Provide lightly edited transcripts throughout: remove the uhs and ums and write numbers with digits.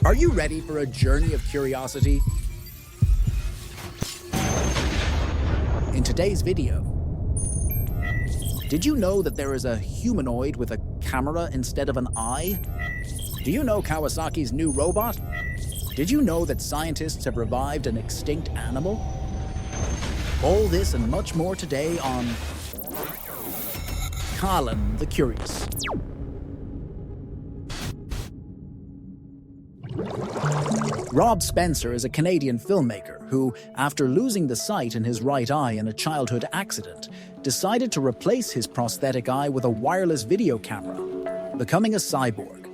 Are you ready for a journey of curiosity? In today's video, did you know that there is a humanoid with a camera instead of an eye? Do you know Kawasaki's new robot? Did you know that scientists have revived an extinct animal? All this and much more today on Colin the Curious. Rob Spencer is a Canadian filmmaker who, after losing the sight in his right eye in a childhood accident, decided to replace his prosthetic eye with a wireless video camera, becoming a cyborg.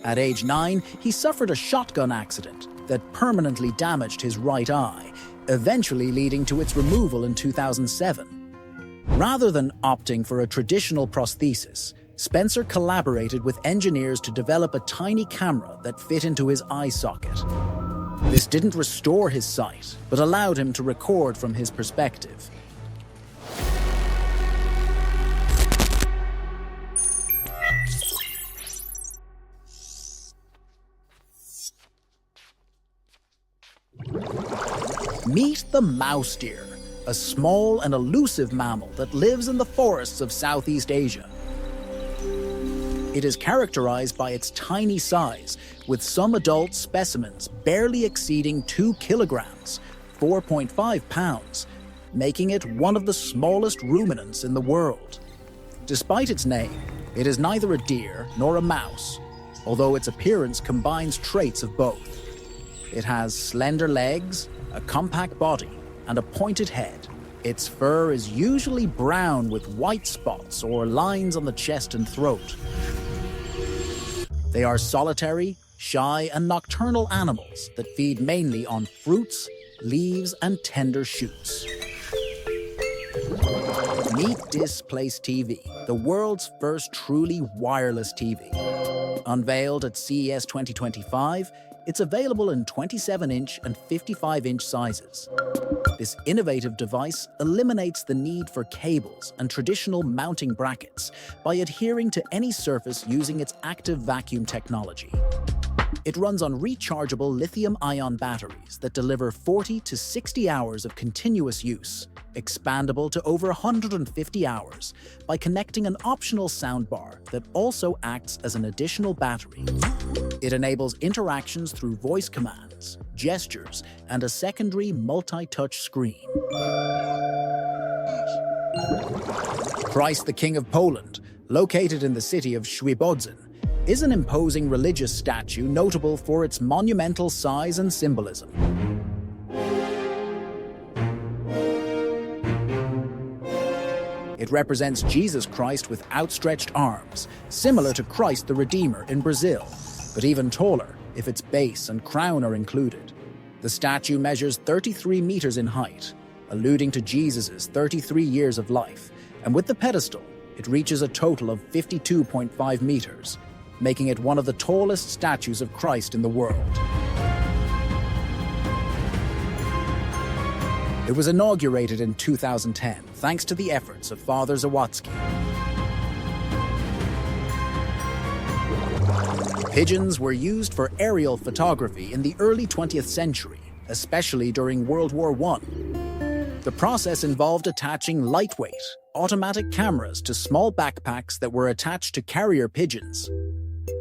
At age 9, he suffered a shotgun accident that permanently damaged his right eye, eventually leading to its removal in 2007. Rather than opting for a traditional prosthesis, Spencer collaborated with engineers to develop a tiny camera that fit into his eye socket. This didn't restore his sight, but allowed him to record from his perspective. Meet the mouse deer, a small and elusive mammal that lives in the forests of Southeast Asia. It is characterized by its tiny size, with some adult specimens barely exceeding 2 kilograms, 4.5 pounds, making it one of the smallest ruminants in the world. Despite its name, it is neither a deer nor a mouse, although its appearance combines traits of both. It has slender legs, a compact body, and a pointed head. Its fur is usually brown with white spots or lines on the chest and throat. They are solitary, shy, and nocturnal animals that feed mainly on fruits, leaves, and tender shoots. Meet Displace TV, the world's first truly wireless TV. Unveiled at CES 2025, it's available in 27-inch and 55-inch sizes. This innovative device eliminates the need for cables and traditional mounting brackets by adhering to any surface using its active vacuum technology. It runs on rechargeable lithium-ion batteries that deliver 40 to 60 hours of continuous use, expandable to over 150 hours by connecting an optional soundbar that also acts as an additional battery. It enables interactions through voice commands, gestures, and a secondary multi-touch screen. Christ the King of Poland, located in the city of Świebodzin, is an imposing religious statue notable for its monumental size and symbolism. It represents Jesus Christ with outstretched arms, similar to Christ the Redeemer in Brazil, but even taller if its base and crown are included. The statue measures 33 meters in height, alluding to Jesus' 33 years of life, and with the pedestal, it reaches a total of 52.5 meters, making it one of the tallest statues of Christ in the world. It was inaugurated in 2010, thanks to the efforts of Father Zawadzki. Pigeons were used for aerial photography in the early 20th century, especially during World War I. The process involved attaching lightweight, automatic cameras to small backpacks that were attached to carrier pigeons.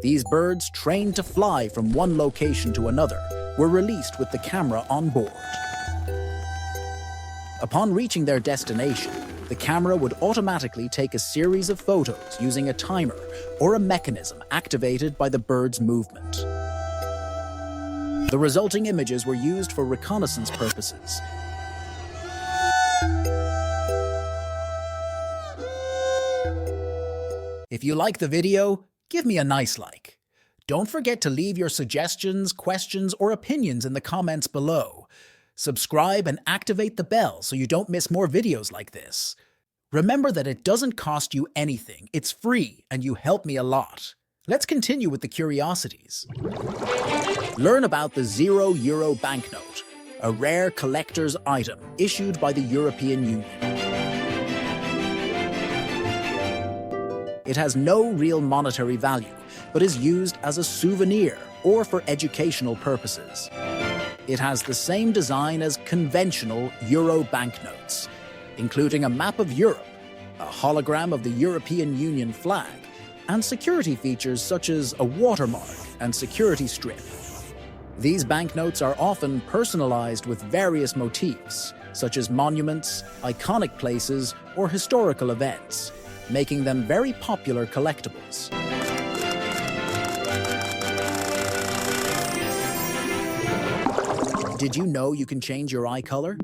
These birds, trained to fly from one location to another, were released with the camera on board. Upon reaching their destination, the camera would automatically take a series of photos using a timer or a mechanism activated by the bird's movement. The resulting images were used for reconnaissance purposes. If you like the video, give me a nice like. Don't forget to leave your suggestions, questions, or opinions in the comments below. Subscribe and activate the bell so you don't miss more videos like this. Remember that it doesn't cost you anything, it's free, and you help me a lot. Let's continue with the curiosities. Learn about the €0 banknote, a rare collector's item issued by the European Union. It has no real monetary value, but is used as a souvenir or for educational purposes. It has the same design as conventional euro banknotes, including a map of Europe, a hologram of the European Union flag, and security features such as a watermark and security strip. These banknotes are often personalized with various motifs, such as monuments, iconic places, or historical events, making them very popular collectibles. Did you know you can change your eye color?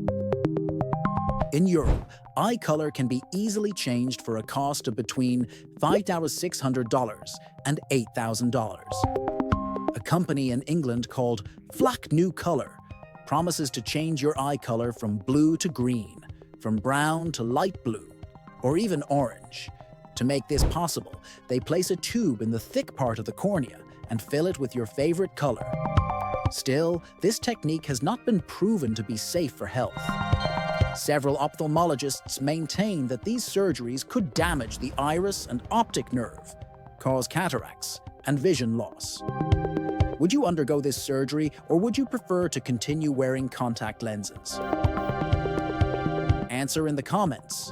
In Europe, eye color can be easily changed for a cost of between $5,600 and $8,000. A company in England called Flack New Color promises to change your eye color from blue to green, from brown to light blue, or even orange. To make this possible, they place a tube in the thick part of the cornea and fill it with your favorite color. Still, this technique has not been proven to be safe for health. Several ophthalmologists maintain that these surgeries could damage the iris and optic nerve, cause cataracts, and vision loss. Would you undergo this surgery, or would you prefer to continue wearing contact lenses? Answer in the comments.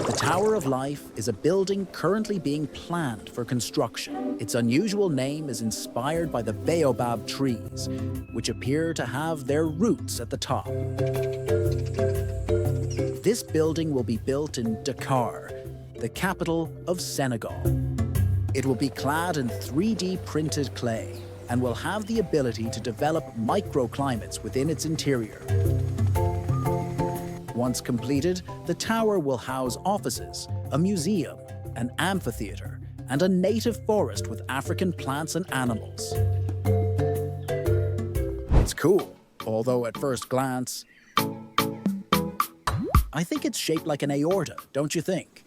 The Tower of Life is a building currently being planned for construction. Its unusual name is inspired by the baobab trees, which appear to have their roots at the top. This building will be built in Dakar, the capital of Senegal. It will be clad in 3D printed clay and will have the ability to develop microclimates within its interior. Once completed, the tower will house offices, a museum, an amphitheater, and a native forest with African plants and animals. It's cool, although at first glance, I think it's shaped like an aorta, don't you think?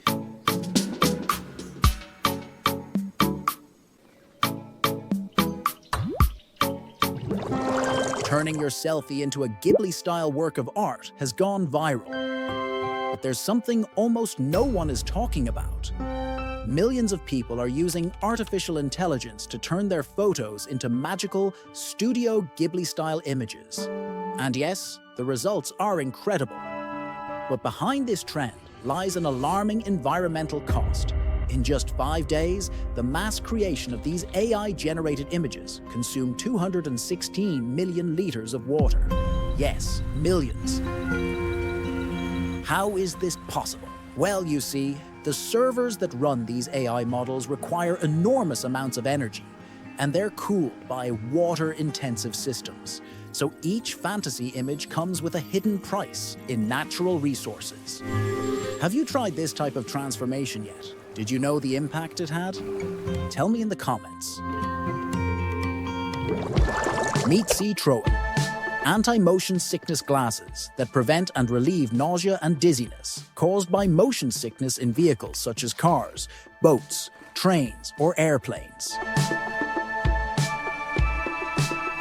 Turning your selfie into a Ghibli-style work of art has gone viral. But there's something almost no one is talking about. Millions of people are using artificial intelligence to turn their photos into magical Studio Ghibli-style images. And yes, the results are incredible. But behind this trend lies an alarming environmental cost. In just 5 days, the mass creation of these AI-generated images consumed 216 million liters of water. Yes, millions. How is this possible? Well, you see, the servers that run these AI models require enormous amounts of energy, and they're cooled by water-intensive systems. So each fantasy image comes with a hidden price in natural resources. Have you tried this type of transformation yet? Did you know the impact it had? Tell me in the comments. Meet C-Troan, anti-motion sickness glasses that prevent and relieve nausea and dizziness caused by motion sickness in vehicles such as cars, boats, trains, or airplanes.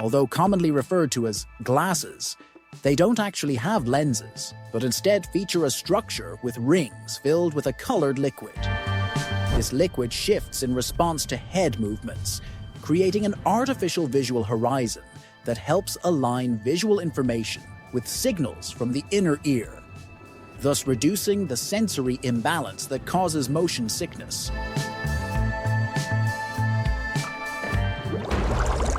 Although commonly referred to as glasses, they don't actually have lenses, but instead feature a structure with rings filled with a colored liquid. This liquid shifts in response to head movements, creating an artificial visual horizon that helps align visual information with signals from the inner ear, thus reducing the sensory imbalance that causes motion sickness.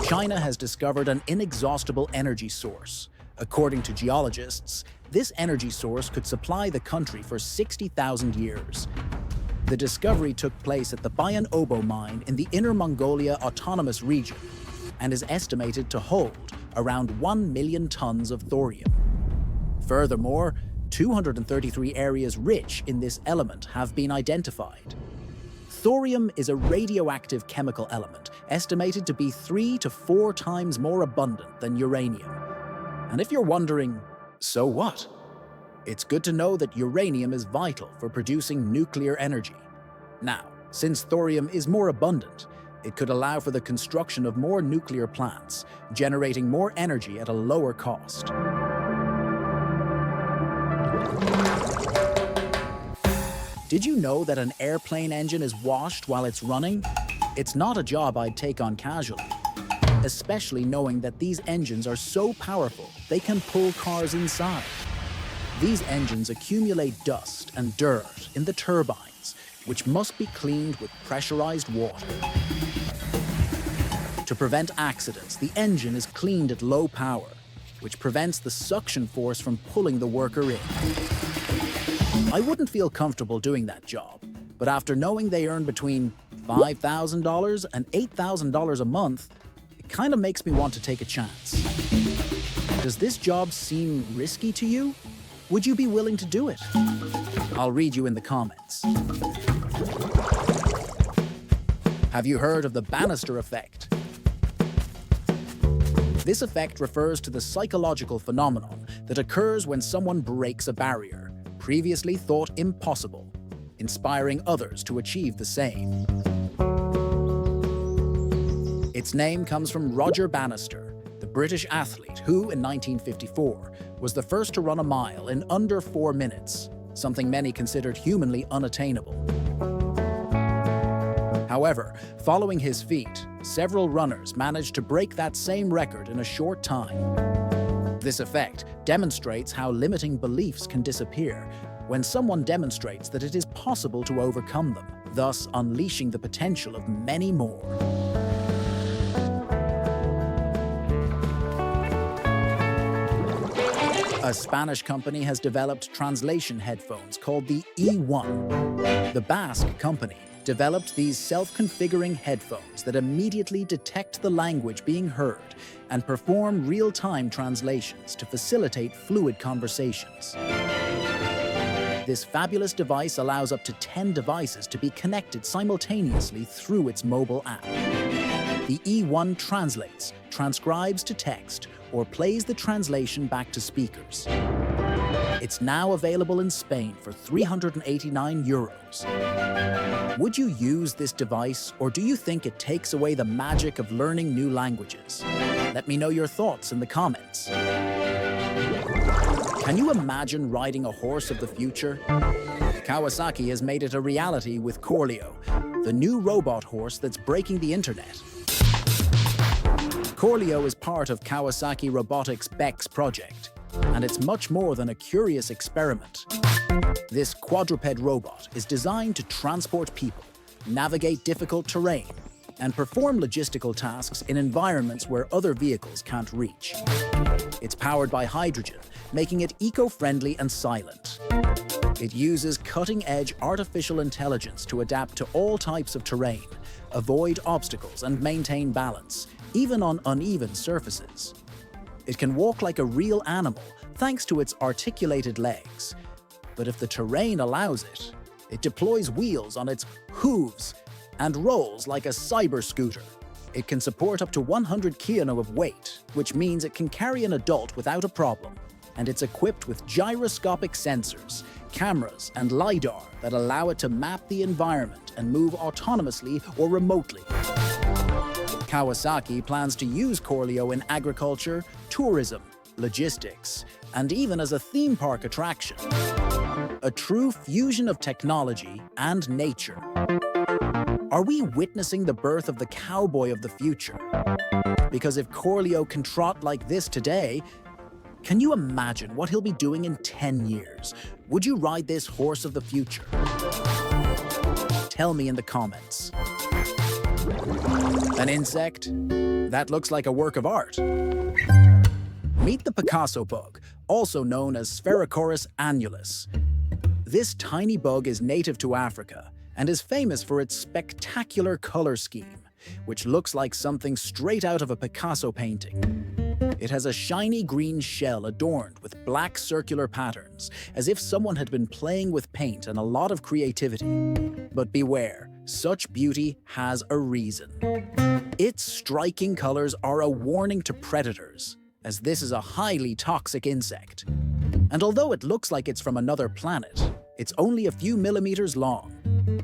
China has discovered an inexhaustible energy source. According to geologists, this energy source could supply the country for 60,000 years. The discovery took place at the Bayan Obo mine in the Inner Mongolia Autonomous Region and is estimated to hold around 1 million tons of thorium. Furthermore, 233 areas rich in this element have been identified. Thorium is a radioactive chemical element estimated to be 3 to 4 times more abundant than uranium. And if you're wondering, so what? It's good to know that uranium is vital for producing nuclear energy. Now, since thorium is more abundant, it could allow for the construction of more nuclear plants, generating more energy at a lower cost. Did you know that an airplane engine is washed while it's running? It's not a job I'd take on casually, especially knowing that these engines are so powerful they can pull cars inside. These engines accumulate dust and dirt in the turbines, which must be cleaned with pressurized water. To prevent accidents, the engine is cleaned at low power, which prevents the suction force from pulling the worker in. I wouldn't feel comfortable doing that job, but after knowing they earn between $5,000 and $8,000 a month, it kind of makes me want to take a chance. Does this job seem risky to you? Would you be willing to do it? I'll read you in the comments. Have you heard of the Bannister Effect? This effect refers to the psychological phenomenon that occurs when someone breaks a barrier previously thought impossible, inspiring others to achieve the same. Its name comes from Roger Bannister, the British athlete who, in 1954, was the first to run a mile in under 4 minutes, something many considered humanly unattainable. However, following his feat, several runners managed to break that same record in a short time. This effect demonstrates how limiting beliefs can disappear when someone demonstrates that it is possible to overcome them, thus unleashing the potential of many more. A Spanish company has developed translation headphones called the E1. The Basque company developed these self-configuring headphones that immediately detect the language being heard and perform real-time translations to facilitate fluid conversations. This fabulous device allows up to 10 devices to be connected simultaneously through its mobile app. The E1 translates, transcribes to text, or plays the translation back to speakers. It's now available in Spain for €389. Would you use this device, or do you think it takes away the magic of learning new languages? Let me know your thoughts in the comments. Can you imagine riding a horse of the future? Kawasaki has made it a reality with Corleo, the new robot horse that's breaking the internet. Corleo is part of Kawasaki Robotics' BEX project, and it's much more than a curious experiment. This quadruped robot is designed to transport people, navigate difficult terrain, and perform logistical tasks in environments where other vehicles can't reach. It's powered by hydrogen, making it eco-friendly and silent. It uses cutting-edge artificial intelligence to adapt to all types of terrain, avoid obstacles, and maintain balance, even on uneven surfaces. It can walk like a real animal thanks to its articulated legs. But if the terrain allows it, it deploys wheels on its hooves and rolls like a cyber scooter. It can support up to 100 kg of weight, which means it can carry an adult without a problem. And it's equipped with gyroscopic sensors, cameras, and LiDAR that allow it to map the environment and move autonomously or remotely. Kawasaki plans to use Corleo in agriculture, tourism, logistics, and even as a theme park attraction. A true fusion of technology and nature. Are we witnessing the birth of the cowboy of the future? Because if Corleo can trot like this today, can you imagine what he'll be doing in 10 years? Would you ride this horse of the future? Tell me in the comments. An insect? That looks like a work of art. Meet the Picasso bug, also known as Spherocorus annulus. This tiny bug is native to Africa and is famous for its spectacular color scheme, which looks like something straight out of a Picasso painting. It has a shiny green shell adorned with black circular patterns, as if someone had been playing with paint and a lot of creativity. But beware, such beauty has a reason. Its striking colors are a warning to predators, as this is a highly toxic insect. And although it looks like it's from another planet, it's only a few millimeters long.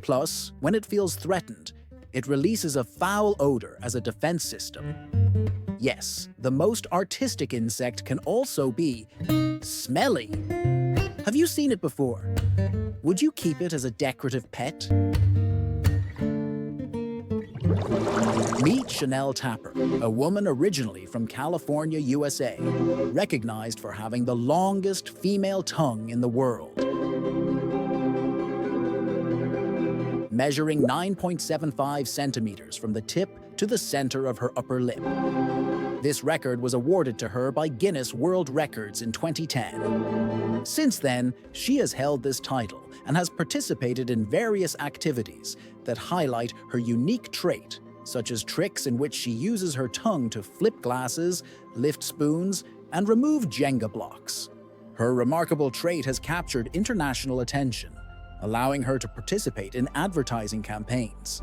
Plus, when it feels threatened, it releases a foul odor as a defense system. Yes, the most artistic insect can also be smelly. Have you seen it before? Would you keep it as a decorative pet? Meet Chanel Tapper, a woman originally from California, USA, recognized for having the longest female tongue in the world, measuring 9.75 centimeters from the tip to the center of her upper lip. This record was awarded to her by Guinness World Records in 2010. Since then, she has held this title and has participated in various activities that highlight her unique trait, such as tricks in which she uses her tongue to flip glasses, lift spoons, and remove Jenga blocks. Her remarkable trait has captured international attention, allowing her to participate in advertising campaigns.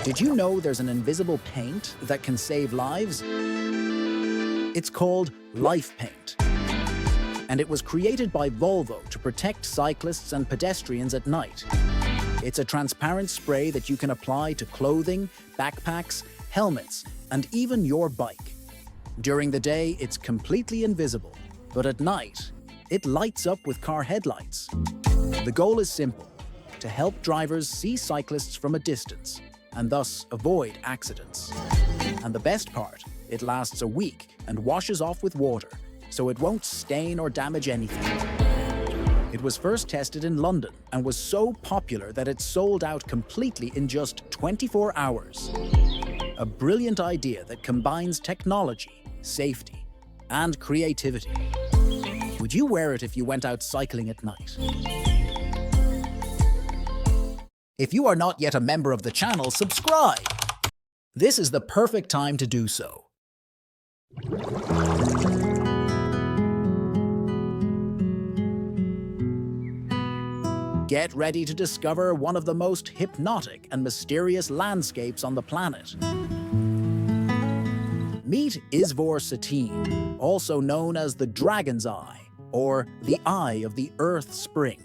Did you know there's an invisible paint that can save lives? It's called Life Paint, and it was created by Volvo to protect cyclists and pedestrians at night. It's a transparent spray that you can apply to clothing, backpacks, helmets, and even your bike. During the day, it's completely invisible, but at night, it lights up with car headlights. The goal is simple: to help drivers see cyclists from a distance and thus avoid accidents. And the best part, it lasts a week and washes off with water, so it won't stain or damage anything. It was first tested in London and was so popular that it sold out completely in just 24 hours. A brilliant idea that combines technology, safety, and creativity. Would you wear it if you went out cycling at night? If you are not yet a member of the channel, subscribe! This is the perfect time to do so. Get ready to discover one of the most hypnotic and mysterious landscapes on the planet. Meet Izvor Satin, also known as the Dragon's Eye, or the Eye of the Earth Spring.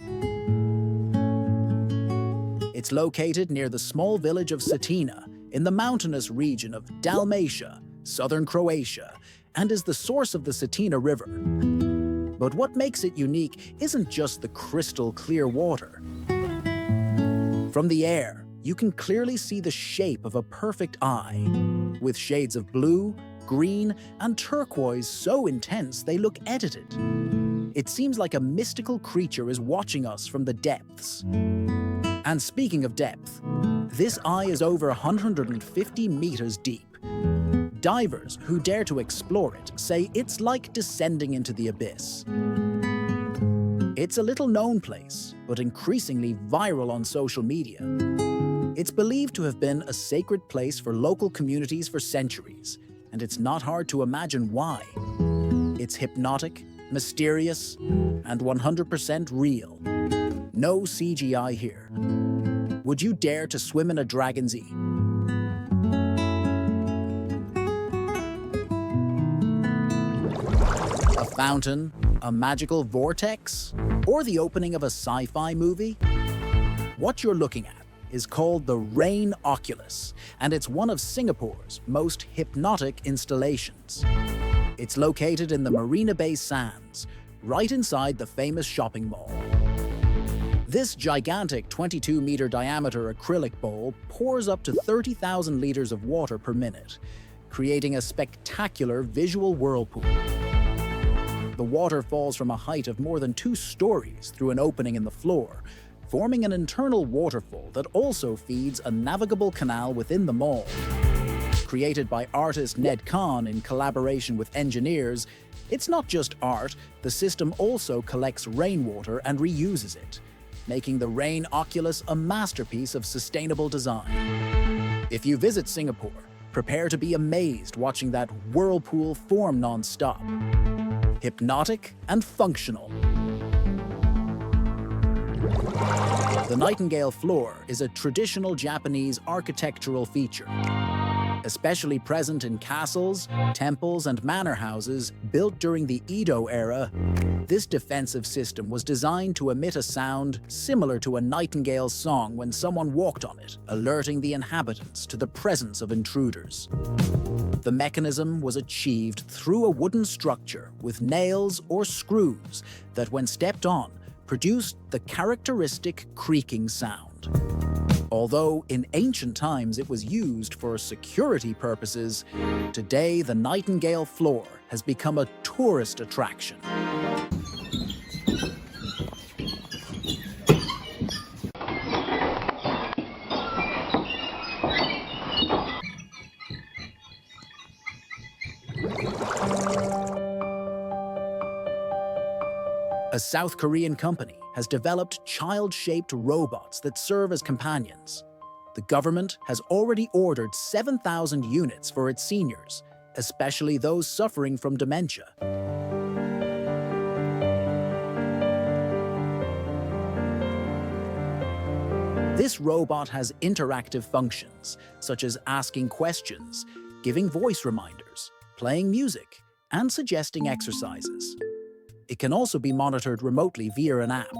It's located near the small village of Cetina in the mountainous region of Dalmatia, southern Croatia, and is the source of the Cetina River. But what makes it unique isn't just the crystal clear water. From the air, you can clearly see the shape of a perfect eye, with shades of blue, green, and turquoise so intense they look edited. It seems like a mystical creature is watching us from the depths. And speaking of depth, this eye is over 150 meters deep. Divers who dare to explore it say it's like descending into the abyss. It's a little-known place, but increasingly viral on social media. It's believed to have been a sacred place for local communities for centuries, and it's not hard to imagine why. It's hypnotic, mysterious, and 100% real. No CGI here. Would you dare to swim in a dragon's eye? A fountain, a magical vortex, or the opening of a sci-fi movie? What you're looking at is called the Rain Oculus, and it's one of Singapore's most hypnotic installations. It's located in the Marina Bay Sands, right inside the famous shopping mall. This gigantic 22-meter diameter acrylic bowl pours up to 30,000 liters of water per minute, creating a spectacular visual whirlpool. The water falls from a height of more than 2 stories through an opening in the floor, forming an internal waterfall that also feeds a navigable canal within the mall. Created by artist Ned Khan in collaboration with engineers, it's not just art, the system also collects rainwater and reuses it, making the Rain Oculus a masterpiece of sustainable design. If you visit Singapore, prepare to be amazed watching that whirlpool form non-stop. Hypnotic and functional. The Nightingale floor is a traditional Japanese architectural feature, especially present in castles, temples, and manor houses built during the Edo era. This defensive system was designed to emit a sound similar to a nightingale's song when someone walked on it, alerting the inhabitants to the presence of intruders. The mechanism was achieved through a wooden structure with nails or screws that, when stepped on, produced the characteristic creaking sound. Although in ancient times it was used for security purposes, today the Nightingale floor has become a tourist attraction. A South Korean company has developed child-shaped robots that serve as companions. The government has already ordered 7,000 units for its seniors, especially those suffering from dementia. This robot has interactive functions, such as asking questions, giving voice reminders, playing music, and suggesting exercises. It can also be monitored remotely via an app.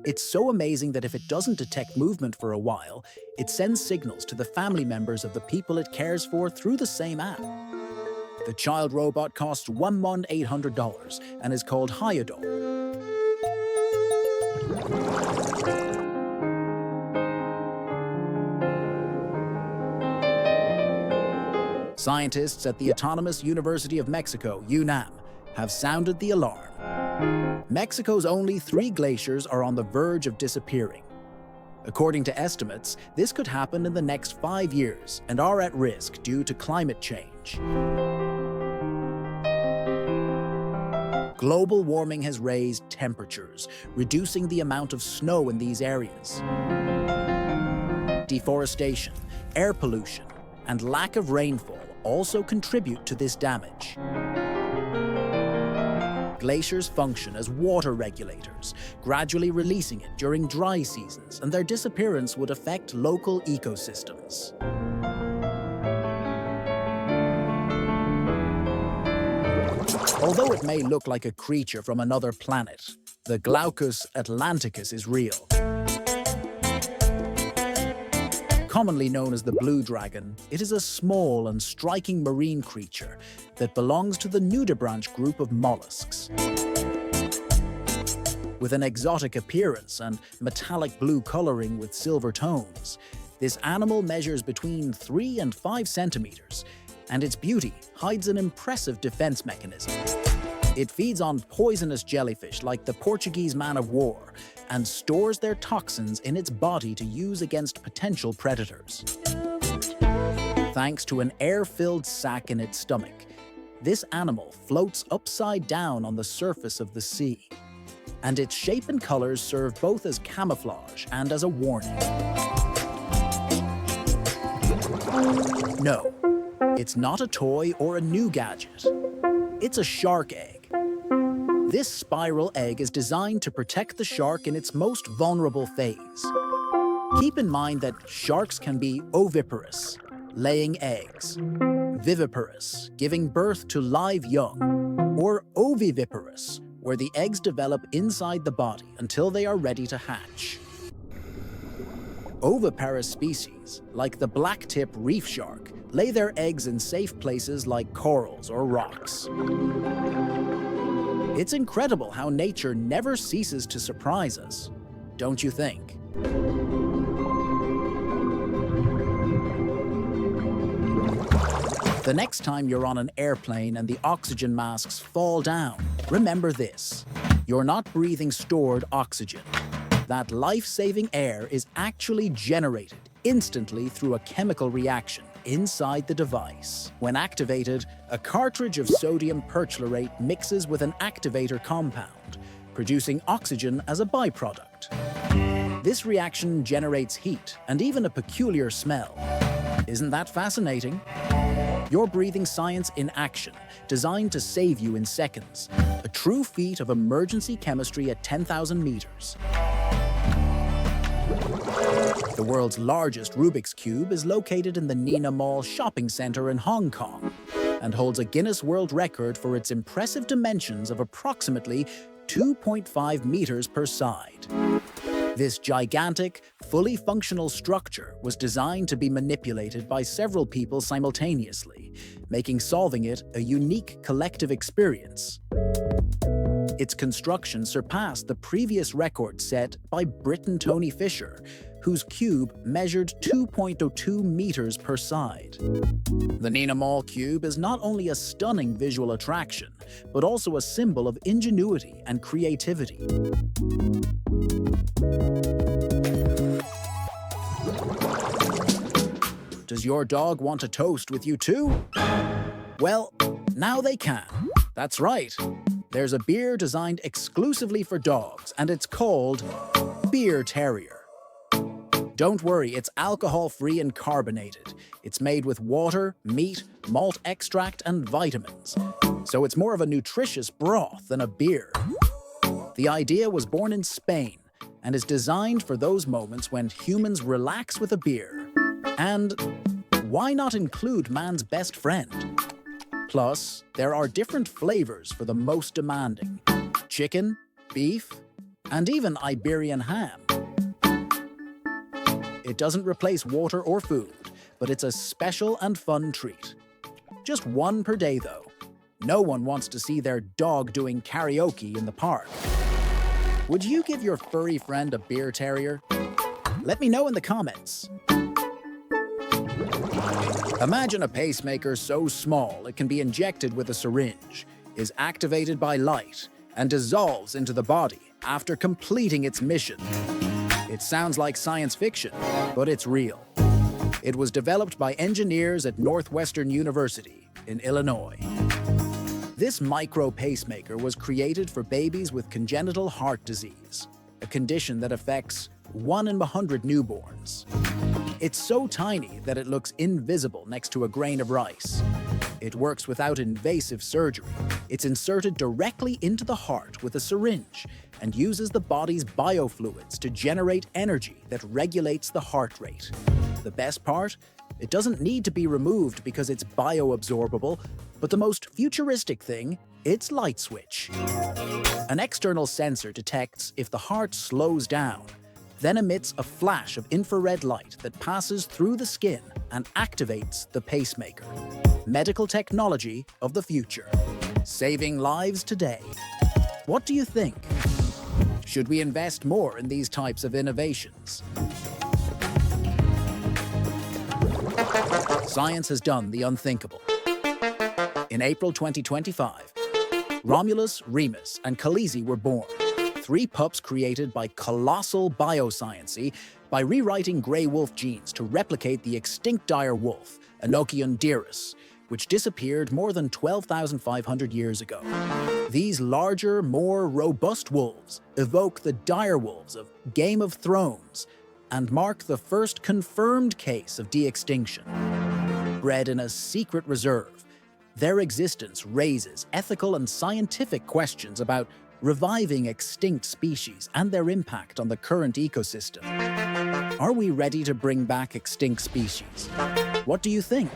It's so amazing that if it doesn't detect movement for a while, it sends signals to the family members of the people it cares for through the same app. The child robot costs $1,800 and is called Hyodol. Scientists at the Autonomous University of Mexico, UNAM, have sounded the alarm. Mexico's only 3 glaciers are on the verge of disappearing. According to estimates, this could happen in the next 5 years and are at risk due to climate change. Global warming has raised temperatures, reducing the amount of snow in these areas. Deforestation, air pollution, and lack of rainfall also contribute to this damage. Glaciers function as water regulators, gradually releasing it during dry seasons, and their disappearance would affect local ecosystems. Although it may look like a creature from another planet, the Glaucus atlanticus is real. Commonly known as the blue dragon, it is a small and striking marine creature that belongs to the nudibranch group of mollusks. With an exotic appearance and metallic blue coloring with silver tones, this animal measures between 3 and 5 centimeters, and its beauty hides an impressive defense mechanism. It feeds on poisonous jellyfish like the Portuguese man-of-war and stores their toxins in its body to use against potential predators. Thanks to an air-filled sac in its stomach, this animal floats upside down on the surface of the sea, and its shape and colors serve both as camouflage and as a warning. No, it's not a toy or a new gadget. It's a shark egg. This spiral egg is designed to protect the shark in its most vulnerable phase. Keep in mind that sharks can be oviparous, laying eggs, viviparous, giving birth to live young, or oviviparous, where the eggs develop inside the body until they are ready to hatch. Oviparous species, like the blacktip reef shark, lay their eggs in safe places like corals or rocks. It's incredible how nature never ceases to surprise us, don't you think? The next time you're on an airplane and the oxygen masks fall down, remember this: you're not breathing stored oxygen. That life-saving air is actually generated instantly through a chemical reaction inside the device. When activated, a cartridge of sodium perchlorate mixes with an activator compound, producing oxygen as a byproduct. This reaction generates heat and even a peculiar smell. Isn't that fascinating? You're breathing science in action, designed to save you in seconds. A true feat of emergency chemistry at 10,000 meters. The world's largest Rubik's Cube is located in the Nina Mall shopping center in Hong Kong and holds a Guinness World Record for its impressive dimensions of approximately 2.5 meters per side. This gigantic, fully functional structure was designed to be manipulated by several people simultaneously, making solving it a unique collective experience. Its construction surpassed the previous record set by Briton Tony Fisher, whose cube measured 2.02 meters per side. The Nina Mall cube is not only a stunning visual attraction, but also a symbol of ingenuity and creativity. Does your dog want a toast with you too? Well, now they can. That's right. There's a beer designed exclusively for dogs, and it's called Beer Terrier. Don't worry, it's alcohol-free and carbonated. It's made with water, meat, malt extract, and vitamins. So it's more of a nutritious broth than a beer. The idea was born in Spain and is designed for those moments when humans relax with a beer. And why not include man's best friend? Plus, there are different flavors for the most demanding: chicken, beef, and even Iberian ham. It doesn't replace water or food, but it's a special and fun treat. Just one per day, though. No one wants to see their dog doing karaoke in the park. Would you give your furry friend a beer terrier? Let me know in the comments. Imagine a pacemaker so small it can be injected with a syringe, is activated by light, and dissolves into the body after completing its mission. It sounds like science fiction, but it's real. It was developed by engineers at Northwestern University in Illinois. This micro pacemaker was created for babies with congenital heart disease, a condition that affects 1 in 100 newborns. It's so tiny that it looks invisible next to a grain of rice. It works without invasive surgery. It's inserted directly into the heart with a syringe and uses the body's biofluids to generate energy that regulates the heart rate. The best part? It doesn't need to be removed because it's bioabsorbable, but the most futuristic thing, it's light switch. An external sensor detects if the heart slows down, then emits a flash of infrared light that passes through the skin and activates the pacemaker. Medical technology of the future, saving lives today. What do you think? Should we invest more in these types of innovations? Science has done the unthinkable. In April 2025, Romulus, Remus, and Khaleesi were born. 3 pups created by colossal bioscience by rewriting gray wolf genes to replicate the extinct dire wolf, Enochion dirus, which disappeared more than 12,500 years ago. These larger, more robust wolves evoke the dire wolves of Game of Thrones and mark the first confirmed case of de-extinction. Bred in a secret reserve, their existence raises ethical and scientific questions about reviving extinct species and their impact on the current ecosystem. Are we ready to bring back extinct species? What do you think?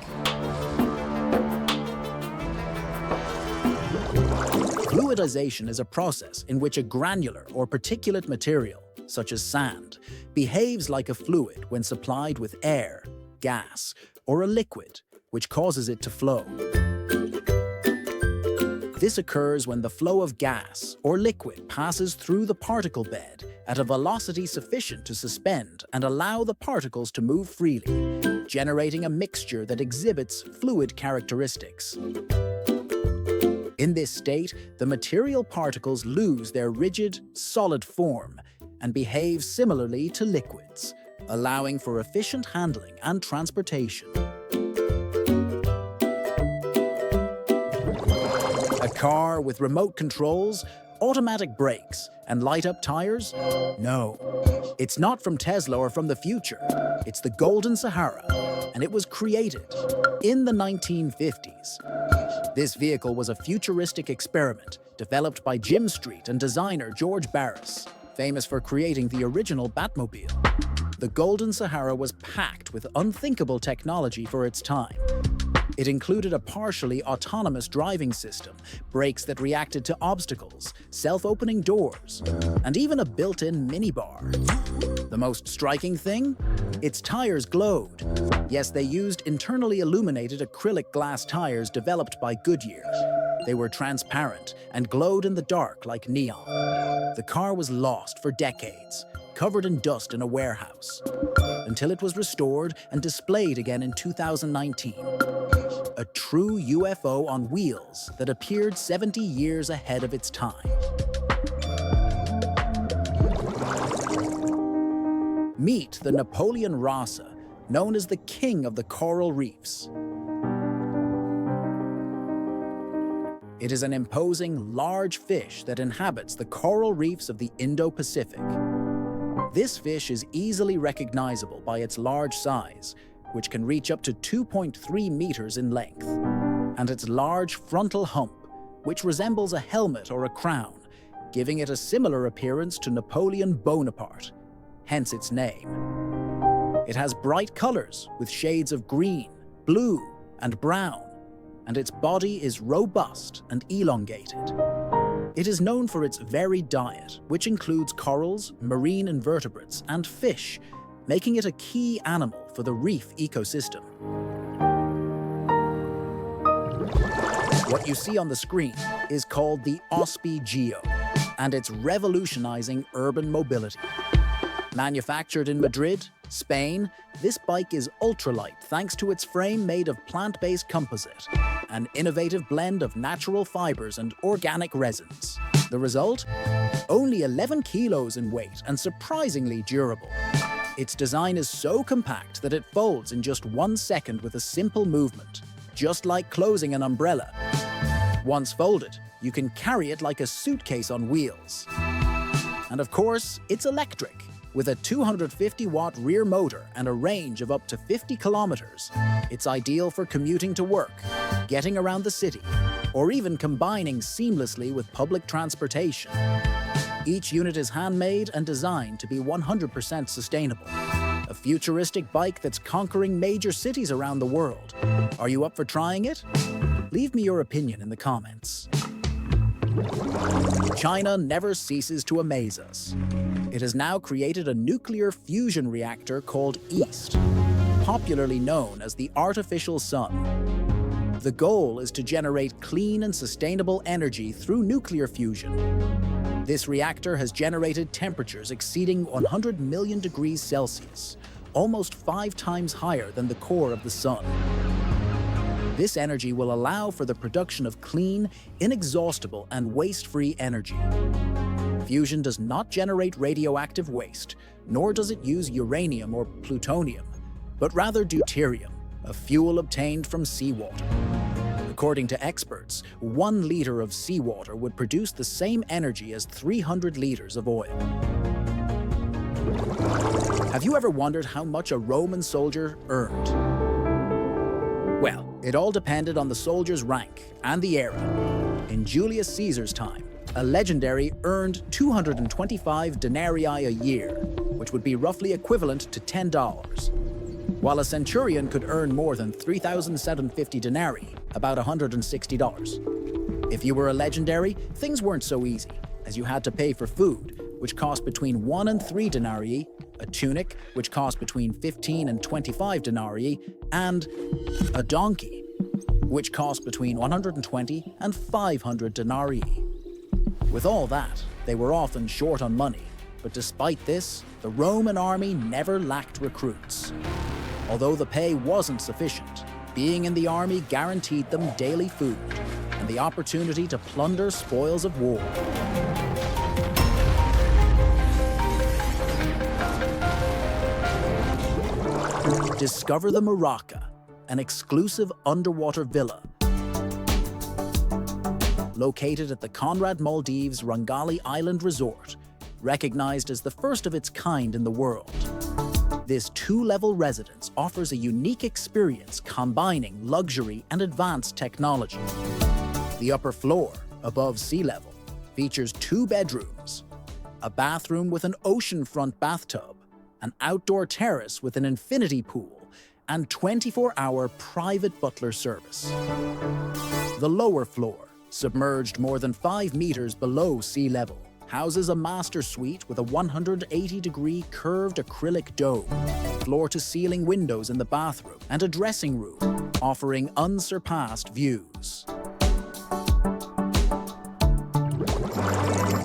Fluidization is a process in which a granular or particulate material, such as sand, behaves like a fluid when supplied with air, gas, or a liquid, which causes it to flow. This occurs when the flow of gas or liquid passes through the particle bed at a velocity sufficient to suspend and allow the particles to move freely, generating a mixture that exhibits fluid characteristics. In this state, the material particles lose their rigid, solid form and behave similarly to liquids, allowing for efficient handling and transportation. A car with remote controls, automatic brakes, and light-up tires? No. It's not from Tesla or from the future. It's the Golden Sahara, and it was created in the 1950s. This vehicle was a futuristic experiment developed by Jim Street and designer George Barris, famous for creating the original Batmobile. The Golden Sahara was packed with unthinkable technology for its time. It included a partially autonomous driving system, brakes that reacted to obstacles, self-opening doors, and even a built-in minibar. The most striking thing? Its tires glowed. Yes, they used internally illuminated acrylic glass tires developed by Goodyear. They were transparent and glowed in the dark like neon. The car was lost for decades, covered in dust in a warehouse, until it was restored and displayed again in 2019. A true UFO on wheels that appeared 70 years ahead of its time. Meet the Napoleon Wrasse, known as the king of the coral reefs. It is an imposing, large fish that inhabits the coral reefs of the Indo-Pacific. This fish is easily recognizable by its large size, which can reach up to 2.3 meters in length, and its large frontal hump, which resembles a helmet or a crown, giving it a similar appearance to Napoleon Bonaparte, hence its name. It has bright colors with shades of green, blue, and brown, and its body is robust and elongated. It is known for its varied diet, which includes corals, marine invertebrates, and fish, making it a key animal for the reef ecosystem. What you see on the screen is called the Ossby Geo, and it's revolutionizing urban mobility. Manufactured in Madrid, Spain, this bike is ultralight thanks to its frame made of plant-based composite, an innovative blend of natural fibers and organic resins. The result? Only 11 kilos in weight and surprisingly durable. Its design is so compact that it folds in just 1 second with a simple movement, just like closing an umbrella. Once folded, you can carry it like a suitcase on wheels. And of course, it's electric. With a 250-watt rear motor and a range of up to 50 kilometers, it's ideal for commuting to work, getting around the city, or even combining seamlessly with public transportation. Each unit is handmade and designed to be 100% sustainable. A futuristic bike that's conquering major cities around the world. Are you up for trying it? Leave me your opinion in the comments. China never ceases to amaze us. It has now created a nuclear fusion reactor called EAST, popularly known as the artificial sun. The goal is to generate clean and sustainable energy through nuclear fusion. This reactor has generated temperatures exceeding 100 million degrees Celsius, almost 5 times higher than the core of the sun. This energy will allow for the production of clean, inexhaustible, and waste-free energy. Fusion does not generate radioactive waste, nor does it use uranium or plutonium, but rather deuterium, a fuel obtained from seawater. According to experts, 1 liter of seawater would produce the same energy as 300 liters of oil. Have you ever wondered how much a Roman soldier earned? Well, it all depended on the soldier's rank and the era. In Julius Caesar's time, a legendary earned 225 denarii a year, which would be roughly equivalent to $10, while a centurion could earn more than 3,750 denarii, about $160. If you were a legendary, things weren't so easy, as you had to pay for food, which cost between 1 and 3 denarii, a tunic, which cost between 15 and 25 denarii, and a donkey, which cost between 120 and 500 denarii. With all that, they were often short on money, but despite this, the Roman army never lacked recruits. Although the pay wasn't sufficient, being in the army guaranteed them daily food and the opportunity to plunder spoils of war. Discover the Maraca, an exclusive underwater villa located at the Conrad Maldives Rangali Island Resort, recognized as the first of its kind in the world. This 2-level residence offers a unique experience combining luxury and advanced technology. The upper floor, above sea level, features 2 bedrooms, a bathroom with an oceanfront bathtub, an outdoor terrace with an infinity pool, and 24-hour private butler service. The lower floor, submerged more than 5 meters below sea level, houses a master suite with a 180-degree curved acrylic dome, floor-to-ceiling windows in the bathroom, and a dressing room, offering unsurpassed views.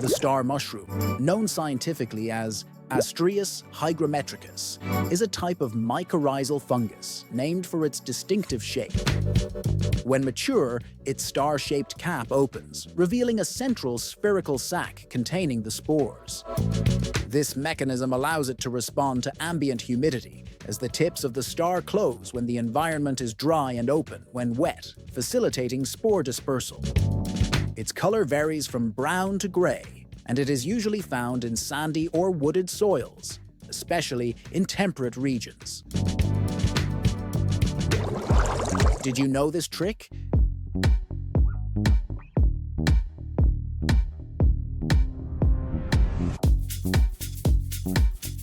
The star mushroom, known scientifically as Astreus hygrometricus, is a type of mycorrhizal fungus named for its distinctive shape. When mature, its star-shaped cap opens, revealing a central spherical sac containing the spores. This mechanism allows it to respond to ambient humidity, as the tips of the star close when the environment is dry and open when wet, facilitating spore dispersal. Its color varies from brown to gray, and it is usually found in sandy or wooded soils, especially in temperate regions. Did you know this trick?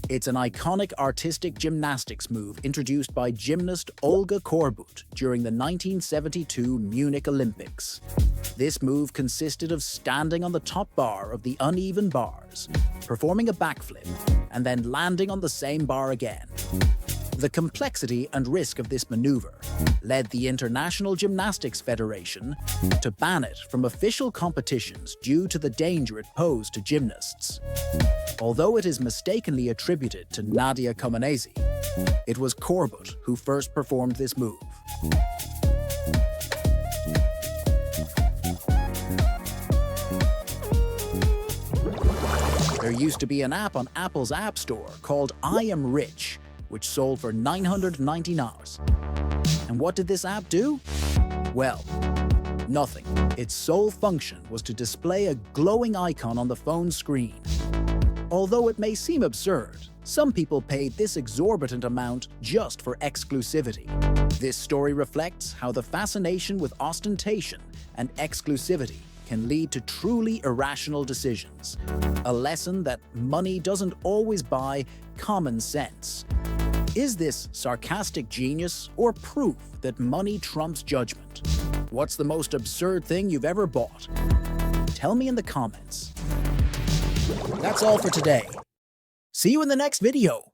It's an iconic artistic gymnastics move introduced by gymnast Olga Corbut during the 1972 Munich Olympics. This move consisted of standing on the top bar of the uneven bars, performing a backflip, and then landing on the same bar again. The complexity and risk of this maneuver led the International Gymnastics Federation to ban it from official competitions due to the danger it posed to gymnasts. Although it is mistakenly attributed to Nadia Comaneci, it was Corbut who first performed this move. There used to be an app on Apple's App Store called I Am Rich, which sold for $999. And what did this app do? Well, nothing. Its sole function was to display a glowing icon on the phone screen. Although it may seem absurd, some people paid this exorbitant amount just for exclusivity. This story reflects how the fascination with ostentation and exclusivity can lead to truly irrational decisions. A lesson that money doesn't always buy common sense. Is this sarcastic genius or proof that money trumps judgment? What's the most absurd thing you've ever bought? Tell me in the comments. That's all for today. See you in the next video.